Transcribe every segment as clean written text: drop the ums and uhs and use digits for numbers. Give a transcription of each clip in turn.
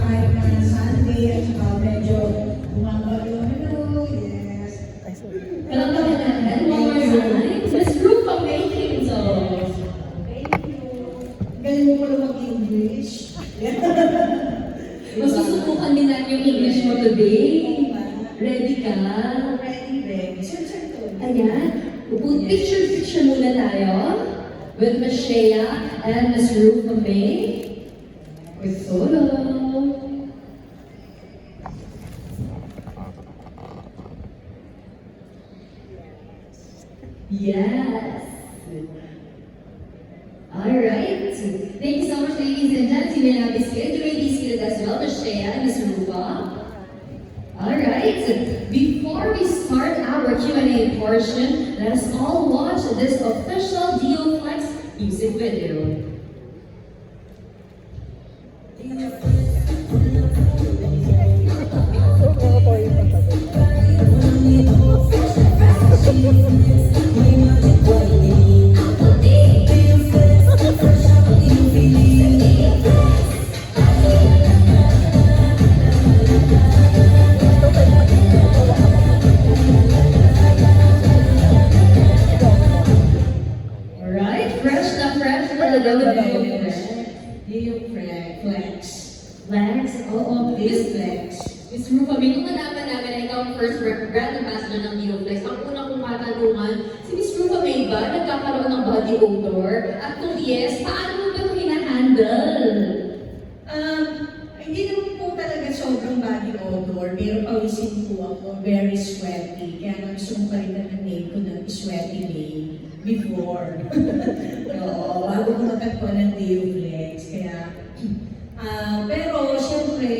kahit na Sunday at saka medyo bumabalo. Hello, yes. Kalakalan natin, one more time. Miss Rupa Making so. Thank you. Galing mo pala mag-English. Masusubukan din natin yung English mo today. Ready ka? Ready. Sir, to. Ayan. Picture muna tayo with Miss Shea and Miss Rupa May with solo. Yes. Alright. Thank you so much, ladies and gents. You may now be seated. You may be seated as well, Miss Shea and Miss Rupa. Alright, before we start our Q&A portion, let us all watch this official DioFlex music video. Miss Rupa, may kung nalaman namin na ikaw ang first brand ambassador ng DioFlex, ang unang kong katanungan, si Miss Rupa May ba nagkakaroon ng body odor? At kung yes, paano mo ba ito hinahandle? Hindi naman po talaga sobrang body odor. Pero pawisin po ako, very sweaty. Kaya nga gusto mo palitan ng name ko ng Sweaty May before. Oo, bago ko magkatpuan ng DioFlex. Kaya, pero syempre,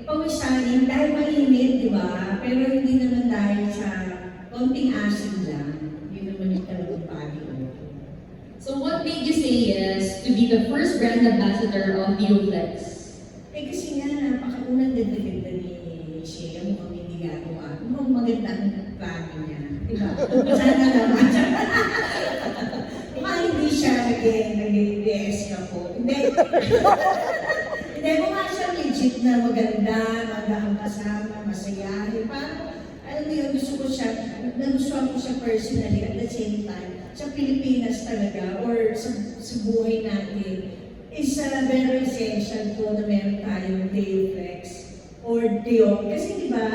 pawisanin dahil mainit, di ba? Pero hindi naman dahil sa konting asin lang. Hindi naman yung talagang body odor. So what made you say yes to be the first brand ambassador of DioFlex? Kasi nga, napakaunang ganda-ganda ni Shea. Mukhang hindi gagawa. Mukhang maganda ang plano niya. Diba? Sana naman. Mukhang hindi siya nag-DS ka po. Hindi. Hindi, mukha siya legit na maganda, magandang kasama, masayahin. Parang, alam mo yun, gusto ko siya, nagustuhan ko siya personally at the same time, sa Pilipinas talaga, or sa buhay natin, is very essential po na meron tayong DioFlex or Dio. Kasi di ba,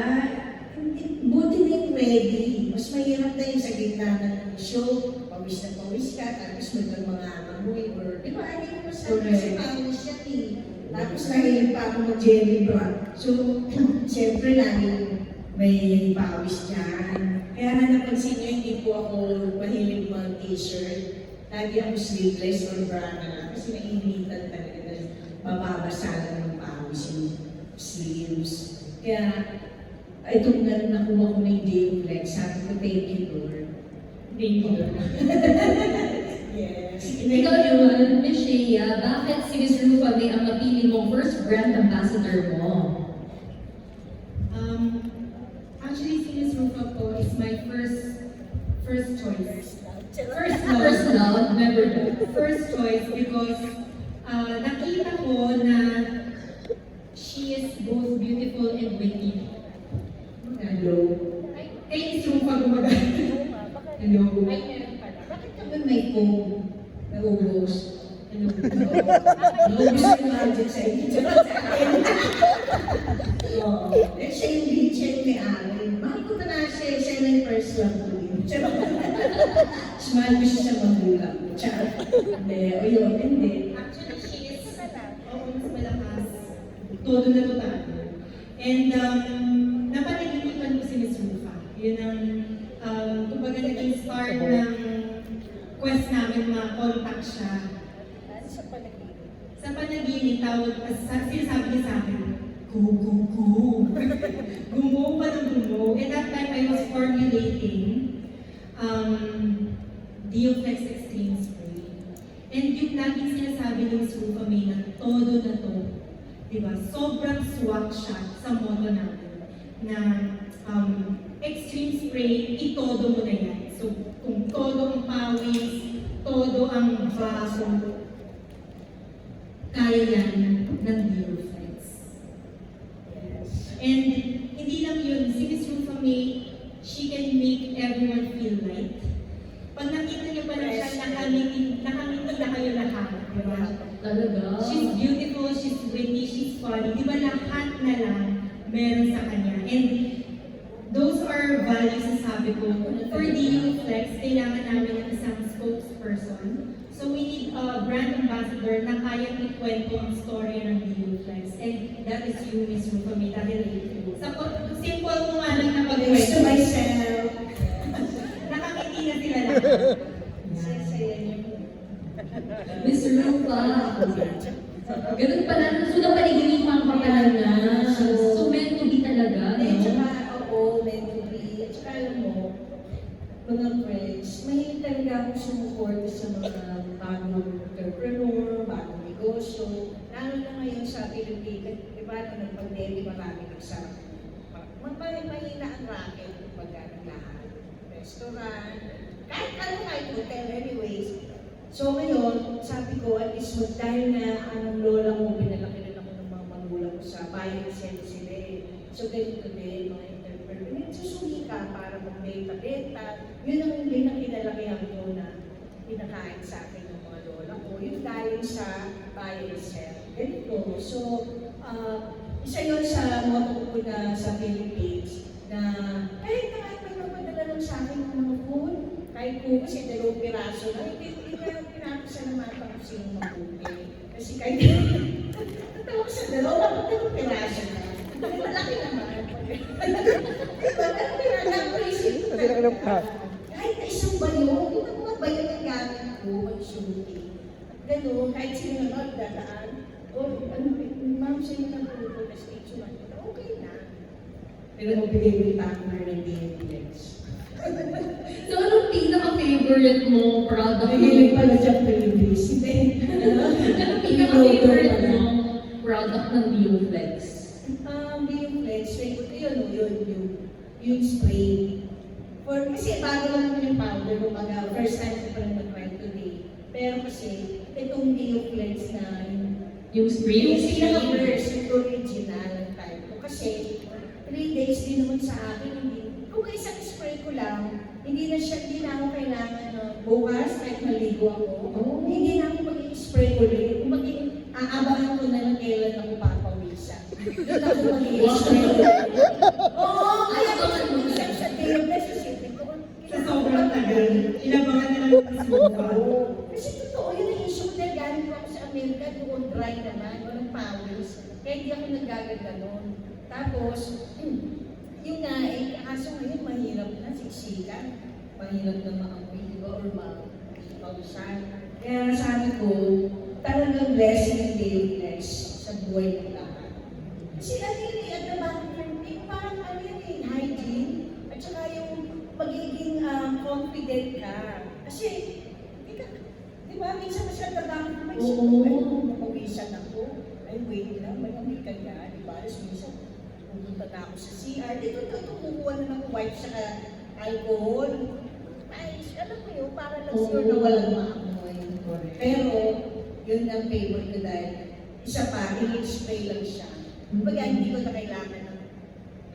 buti na yung ready. Mas mahirap na yung sa gitna ng show, pawis na pawis ka, tapos may mga amoy, or di ba, hindi mo masabi kasi pawis siya eh. Tapos nahilig pa ako mag-jelly bra. So, siyempre lagi may pawis dyan. Kaya napansin nyo, hindi po ako mahilig mag-t-shirt. Lagi ako sleeveless or bra na lang kasi nainitan talaga na mababasa lang ng pawis yung sleeves. Kaya, itong nakuha ko na yung DioFlex, sabi ko, thank you, Lord. Thank you, Lord. Yes. Ikaw naman, Miss Shea, bakit si Miss Rupa May ang napili mong first brand ambassador mo? Actually, si Miss Rupa po is my first choice. First love, never do. First choice because nakita ko na she is both beautiful and witty. Hello. Kay Miss Rupa gumagal. Hello. Bakit naman may phone? Naubos. Hello. Naubos yung budget sa inyo. Oo. Eh, siya yung lead, siya yung may-ari. Mahal ko na na siya na yung first love ko yun. Smile ko siya sa magulang. Charot. Hindi. O yun, hindi. Actually, she is mas malakas. Todo na totado. And napanaginipan ko si Miss Rupa. Yun ang kumbaga naging start ng quest namin ma-contact siya. Sa panaginip, sinasabi niya sa akin, go. Gumo pa ng gumo. And that time, I was formulating DioFlex Extreme Spray. And yung laging sinasabi ng Miss Rupa May na todo na to, diba? Sobrang swak siya sa motto natin na extreme spray, itodo mo na yan. So, kung todo ang pawis, todo ang baso, kaya yan ng DioFlex. And hindi lang yun, si Miss Rufa May, she can make everyone feel light. Pag nakita niyo pa lang siya, nakangiti na kayo lahat, di ba? Talaga. She's beautiful, she's witty, she's funny. Di ba lahat na lang meron sa kanya? And those are values na sabi ko. For DU Flex, kailangan namin ng isang spokesperson. So we need a brand ambassador na kayang ikwento ang story ng DU Flex. And that is you, Miss Rufa May. Dahil simple mo nga lang na Thanks to pag-kwento. myself. Nakangiti na sila lahat. Saya niyo. Miss Rufa. Ganun pala. So, napaligilimang pa pala na. So, meant to be talaga. At No? saka, oo, meant to be. At saka alam mo, mga friends, mahilig talaga akong sumuport sa mga bagong entrepreneur, bagong negosyo. Lalo na ngayon sa Pilipinas, di ba, nung nag-pandemic, marami nagsarap. Mahina ang racket, kumbaga, ng lahat. Restaurant, kahit hotel, anyways. So ngayon, sabi ko, at least dahil na ang lola mo, pinalaki rin ako ng mga magulang ko sa bayan sila sila eh. So ganito din, mga entrepreneur, nagsusuli ka para magbenta-benta. Yun ang hindi na kinalakihan ko na pinakain sa akin ng mga lola ko. Yun galing sa bayan sila. Ganito. So, isa yun sa motto ko na sa Philippines na kahit na may mapadala lang sa akin ng mga food, kahit po kasi 2 piraso na, hindi pinapisa naman pa kung sino mabuti. Kasi kahit natawag sa 2 piraso na, malaki naman. Pero pinag-appreciate ko talaga. Kahit na isang bayo, yung mga bayo na gamit ko, mag-shooting. Ganun, kahit sino na magdadaan, o ano, ma'am, sa'yo na po na stage 1, okay na. Pero magbigay mo yung partner ng DMPX. So, anong pinaka-favorite mo product? Nahilig pala dyan previous. Hindi. Anong pinaka-favorite mo product ng DioFlex? DMPX, yung spray. Kasi bago lang naman yung powder, kumbaga, first time ko pa lang nag-try today. Pero kasi, itong DioFlex na Yung spray? yung pinaka-first, yung original type ko. Kasi, 3 days din naman sa akin, hindi. Kung isang spray ko lang, hindi na ako kailangan na bukas, kahit maligo ako. Hindi na ako mag-spray ulit. Kung aabangan ko na lang kailan ako papawisan. Doon ako mag-spray ulit. Oo, kaya ko sa day of necessity ko. Sa sobrang tagal, inabangan na lang yung Miss Rufa. Kasi totoo, yun ang issue dahil galing ko ako sa Amerika, doon dry naman, walang powers. Kaya hindi ako naggagano'n. Tapos, yun nga, kaso ngayon mahirap na, siksikan. Mahirap na maamoy, di ba, or mausan. Kaya sabi ko, talagang blessing ng DioFlex sa buhay ng lahat. Kasi nanili at nabahan yung parang ano yun eh, hygiene, at saka yung magiging confident ka. Kasi, di ba, minsan masyadabahan ko, may mapawisan ako. Ay, wait lang, malamig ka nga, di ba? Alas minsan, pupunta na ako sa CR. Dito, kumukuha na ng wipe sa alcohol. Ay, alam mo yun, para lang sure na walang maamoy. Pero, yun ang favorite ko dahil isa pa, i-spray lang siya. Kumbaga, hindi ko na kailangan ng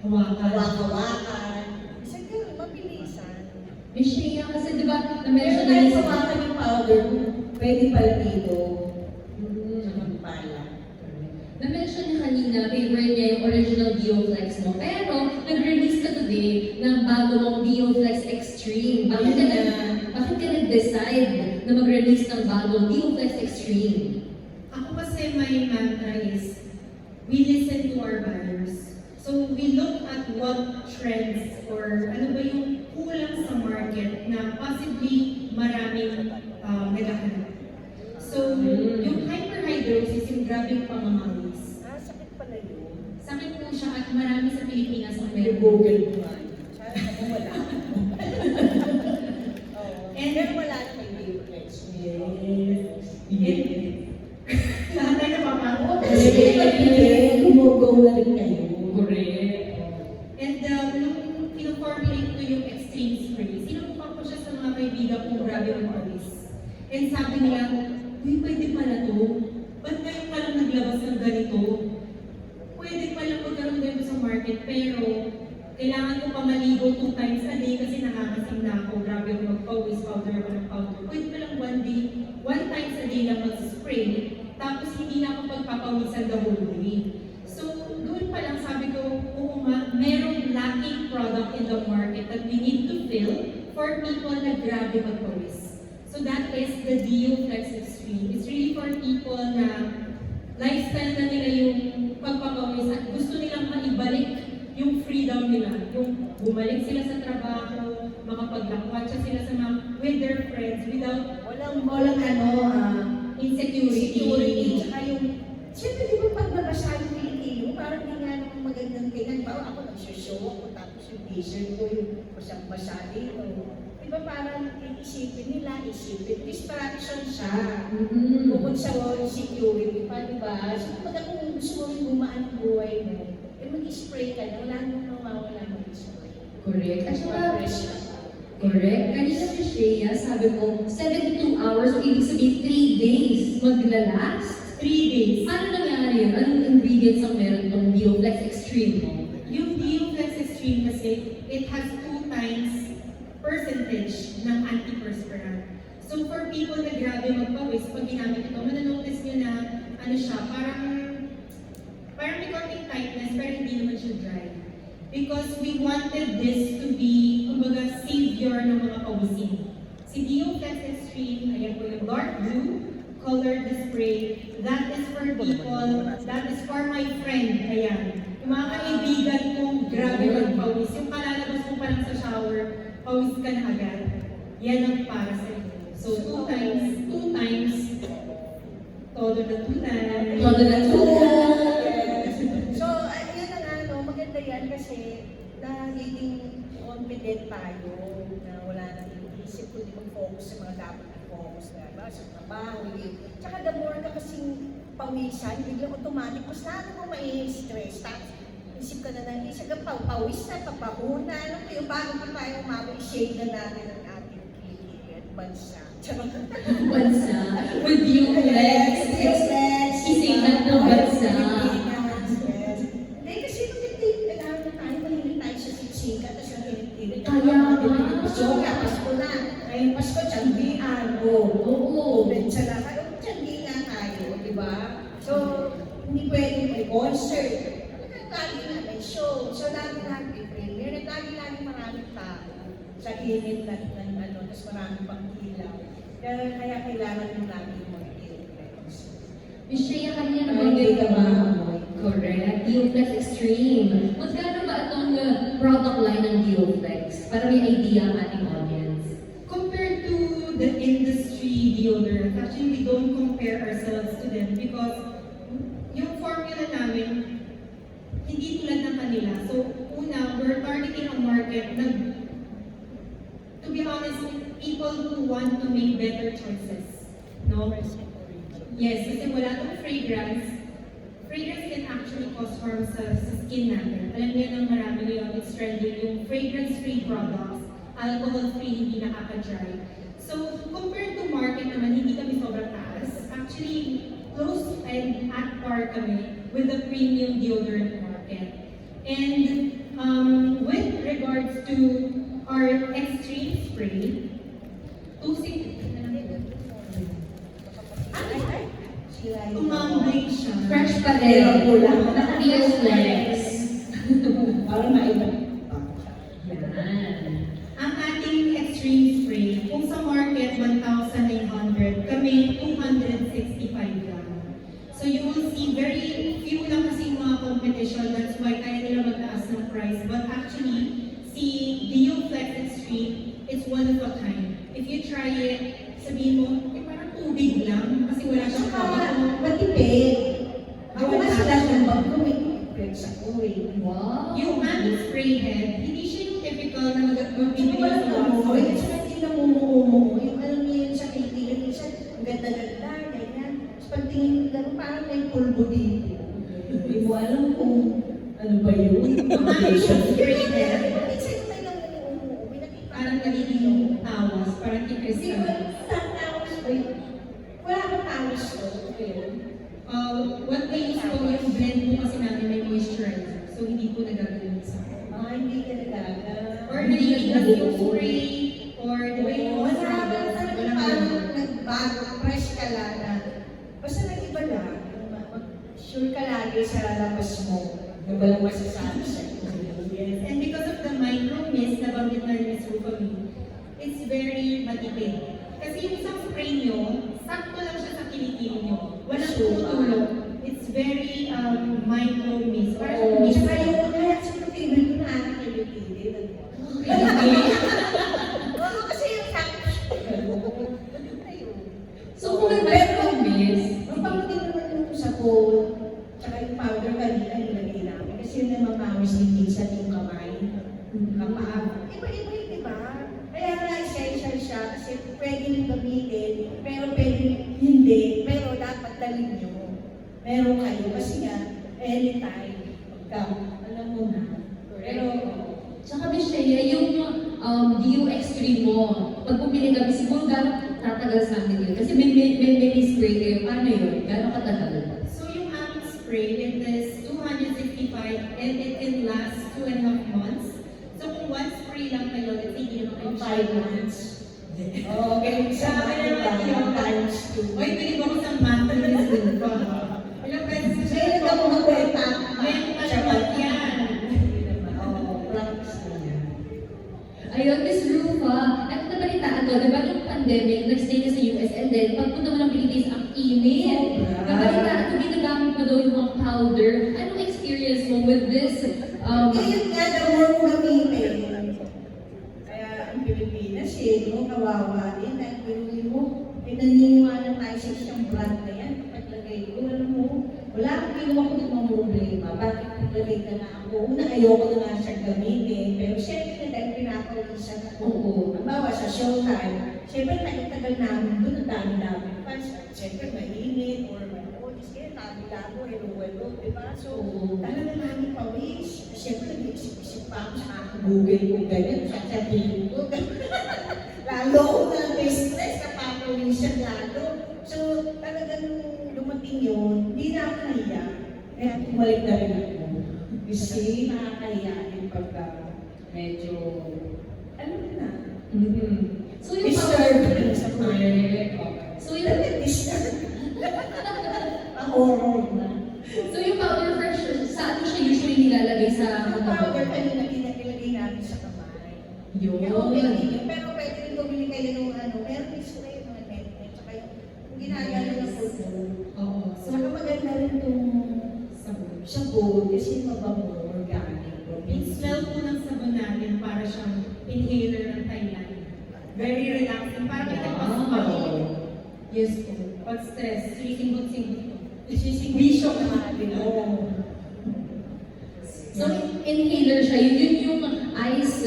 hawak-hawakan. Isa gano'n, mabilisan. Miss Shea, kasi di ba, Pero na-mention na kahit yung hawakan yung powder, pwede pala dito. Sa magpala. Na-mention niya kanina, favorite niya yung original DioFlex mo. Pero, nag-release ka today ng bago mong DioFlex Extreme. Bakit ka nag-decide na mag-release ng bagong DioFlex Extreme? Ako kasi my mantra is, we listen to our buyers. So we look at what trends or ano ba yung kulang sa market na possibly maraming naghahanap. So yung hyperhidrosis, yung grabing pamamawis. Sakit pala yun. Sakit po siya at marami sa Pilipinas ang May meron. Google mo nga. Sana ako wala. And then wala na may DioFlex. Lahat tayo napapagod. Kasi gumugaw na rin kayo. Correct. And nung kino-formulate ko yung extreme spray, sinubukan ko siya sa mga kaibigan kong grabe ang pawis. And sabi nila, uy, pwede pala to. Ba't ngayon ka lang naglabas ng ganito? Pwede pala magkaroon ganito sa market. market, pero kailangan ko pa maligo 2 times a day kasi nangangasim na ako. Grabe ako mag-pawis, powder ako ng powder. Pwede pa lang 1 times a day lang mag-spray, tapos hindi na ako pagpapawisan the whole day. So, doon pa lang sabi ko, oo nga, merong lacking product in the market that we need to fill for people na grabe magpawis. So that is the Dio Flex Extreme. It's really for people na lifestyle na nila yung pagpapawis at gusto nilang maibalik yung freedom nila. Yung bumalik sila sa trabaho, makapaglakwatsa sila sa with their friends without Walang insecurity. Tsaka yung, siyempre di ba pag nabasa yung kilikili mo, parang hindi nga naman magandang tingnan. Parang ako nagsishow ako, tapos yung t-shirt ko, yung basang-basa dito. Di ba parang isipin nila, distraction siya. Bukod sa security pa, di ba? So pag kung gusto mo rin gumaan ang buhay mo, mag-spray ka na, wala nang nawawala mag-spray. Correct. At saka, Fresh na. correct. Kanina si Shreya, sabi ko, 72 hours, so ibig sabihin 3 days maglalast. 3 days. Ano nangyari yun? Anong ingredients ang meron itong Dioflex Extreme mo? Yung Dio Flex Extreme kasi, it has 2 times percentage ng antiperspirant. So for people na grabe magpawis, pag ginamit ito, mananotice nyo na ano siya, parang may konting tightness, pero hindi naman siya dry. Because we wanted this to be, kumbaga, savior ng mga pawisin. Si Dio Flex Extreme, ayan po yung dark blue, colored spray. That is for people, that is for my friend, ayan. Yung mga kaibigan kong grabe magpawis, yung kalalabas mo pa lang sa shower, pawis ka na agad. Yan ang para sa inyo. So, 2 times, todo na tunay. Todo na tunay. So, yun na nga, no, maganda yan kasi nagiging confident tayo na wala nang iisip kundi mag-focus sa mga dapat i-focus na ba, sa trabaho. Tsaka the more ka kasing pawisan, biglang automatic, mas lalo mo mai-stress. Tapos, isip ka na ng isip ka, pawis na, papahuna, ano kayo, bago pa tayo umabot, shade na natin ang ating kilikili at bansa. Bansa. With Dioflex. Ising na ng bansa. Hindi, kasi kailangan na tayo, mahilig tayo sa siksika, tapos ang kilikili. Kaya nga. Pasko na. Ngayon, Pasko, tiyanggian. Oo. Bensa na tayo, tiyanggi na tayo, di ba? So, hindi pwede may concert. Lagi na may show. So, lagi premiere. Lagi maraming tao sa init na tapos maraming pang ilaw. Kaya kailangan mo namin mag-Dioflex. Miss Shreya, kanina Hindi nabanggit ka ka ba? maamoy. Correct. Dioflex Extreme. Magkano ba itong product line ng Dioflex? Para may idea ang ating audience. Compared to the industry deodorant, actually we don't compare ourselves to them because yung formula namin, hindi tulad ng kanila. So, una, we're targeting a market na, to be honest, people who want to make better choices. No? Yes, kasi wala tong fragrance. Fragrance can actually cause harm sa skin natin. Alam niyo nang marami ngayon, it's trending yung fragrance-free products, alcohol-free, hindi nakaka-dry. So, compared to market naman, hindi kami sobrang taas. Actually, close and at par kami with the premium deodorant market. And with regards to our extreme spray, tumambling siya. Fresh pa rin. Dioflex. Para maiba. Yan. Ang ating extreme spray, kung sa market 1,900, kami 265 lang. So you will see very few lang kasi mga competition, that's why kaya nila magtaas ng price. But actually, si Dioflex Extreme, it's one of a kind. If you try it, sabihin mo, parang tubig lang kasi wala siyang Saka, kabaho. matipid. Ako mas lahat ng bag ko, may flex ako eh. Wow. Yung aming spray head, hindi siya yung typical na magbibigay Walang sa namumuhay, wax. kasi hindi namumuhay. Yung alam niyo yun sa kaibigan, minsan, ang ganda-ganda, ganyan. Tapos pagtingin ko gano'n, parang may pulbo dito. Hindi mo alam kung ano ba yun. Yung aming spray head, Minsan may namumuhay, nakita parang nagiging tawas, parang Hindi tipis ko ka. saan tawas ko yun. Wala akong tawas ko. What they use po yung blend po kasi namin may moisturizer. So hindi po nagagawa. spray or di ba yung Oo, mga wala sabon, talaga walang parang ganun. nagbago, fresh ka lang na. Basta nag-iba lang. Sure ka lagi sa labas mo. Yung walang masasabi sa'yo. Yes, and because of the micro mist na banggit na rin Miss Rufami, it's very matipid. Kasi yung isang spray nyo, sakto lang siya sa kilikili nyo. Walang Sure. tumutulog. It's very micro mist. Parang Oo, mist. tsaka yung kaya siguro favorite ko na anak yung Lupili. Oo, kasi yung sakto siya. So kung nag-micro mist, Mapamutin naman yung sabon, tsaka yung powder kanina nilagay namin. Kasi yun na mamawis din minsan yung kamay, kapag. Iba-iba yun, di ba? Kaya nga essential siya kasi pwede nyo gamitin, pero pwede hindi, pero dapat dalhin nyo. Meron kayo kasi nga, anytime, pagka, alam mo na. Pero, tsaka Michelle, yung DO Extreme mo, pag bumili kami, siguro gano'ng tatagal sa amin yun? Kasi may spray kayo, paano yun? Gano'ng katagal? So yung aming spray, it is 265 and it can last 2.5 months. So kung one spray lang kayo, let's say hindi naman kayo 5 months. Okay, sa Sabi naman mga yun, times 2. Uy, bilib ako sa math na Miss Rufa. Ilang beses na Sa'yo na mo kwenta. May alamat yan. Oo, practice na yan. Ayun, Miss Rufa, at nabalitaan ko, di ba nung pandemic, nag-stay ka sa US, and then pagpunta mo ng Philippines, ang init. Sobra. Nabalitaan ko, ginagamit mo daw yung mga powder. Anong experience mo with this? Ngayon nga, the more mo gamitin. Kaya ang Pilipinas, no, kawawa din. Dahil pinuwi mo, pinaniniwala tayo sa isang brand na yan. Paglagay ko, alam mo, wala akong ginawa ko ng problema. Bakit paglagay ka na ako? Una, ayoko na nga siyang gamitin. Pero siyempre, dahil pinakawisan ako. Oo. Halimbawa, sa showtime, siyempre, tagal namin doon, ang dami-dami fans. Siyempre, mainit, or manoodis, kaya tabi-labo, hello, diba? So, talaga namin pawis. Siyempre, nag-isip-isip pa ako sa Google ko ganyan, sasabihin ko. Lalo ko na business, napapawisan lalo. So, talagang nung dumating yun, hindi na ako nahiya. Kaya bumalik na rin ako. Kasi nakakahiya yung pagka medyo, ano na, So yung disturbing sa powder, mind. so So, yung, disturbing. Horror na. so yung powder fresh, saan mo siya usually nilalagay sa Ang mga powder kanina pinagilagay namin sa kamay. Yun. Pero pwede rin bumili kayo ng ano, meron din sila yung mga net, tsaka yung ginagano ng puto. Oo. Saka maganda rin itong sabon kasi mabango, organic. Yung smell po ng sabon natin para siyang inhaler ng Thailand. Very relaxing. Parang may nagpasok. Yes po. Pag stress, sinisingot-singot po. Isisingwisyo na natin. Oo. So, inhaler siya. Yun yung ice,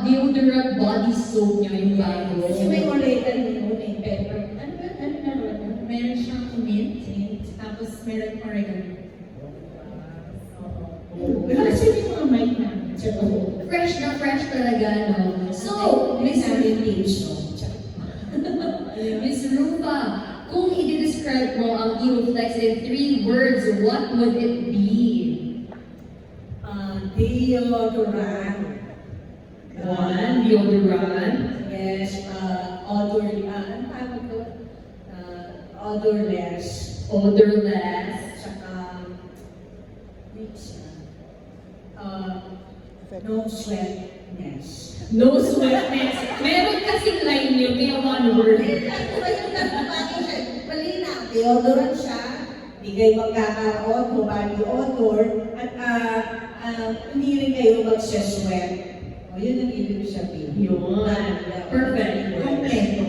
deodorant body soap niya, yung bago. Kasi may ulitan yun, may pepper. Ano ba? Ano na rin? Meron siyang mint, tapos meron oregano. Kasi may mga mic namin sa loob. Fresh na fresh talaga, no? So, may Miss namin page, no? Miss Rufa, kung i-describe mo ang Eoflex in 3 words, what would it be? Deodorant. One, deodorant. Yes, ano tawag ko? Odorless. Odorless. Saka, no sweatness. No sweatness. Meron kasing line yun, kaya one word. Malinaw, deodorant siya, hindi kayo magkakaroon, body odor, at hindi rin kayo magsasweat. O, yun ang ibig sabihin. Yun. Perfect. Kompleto.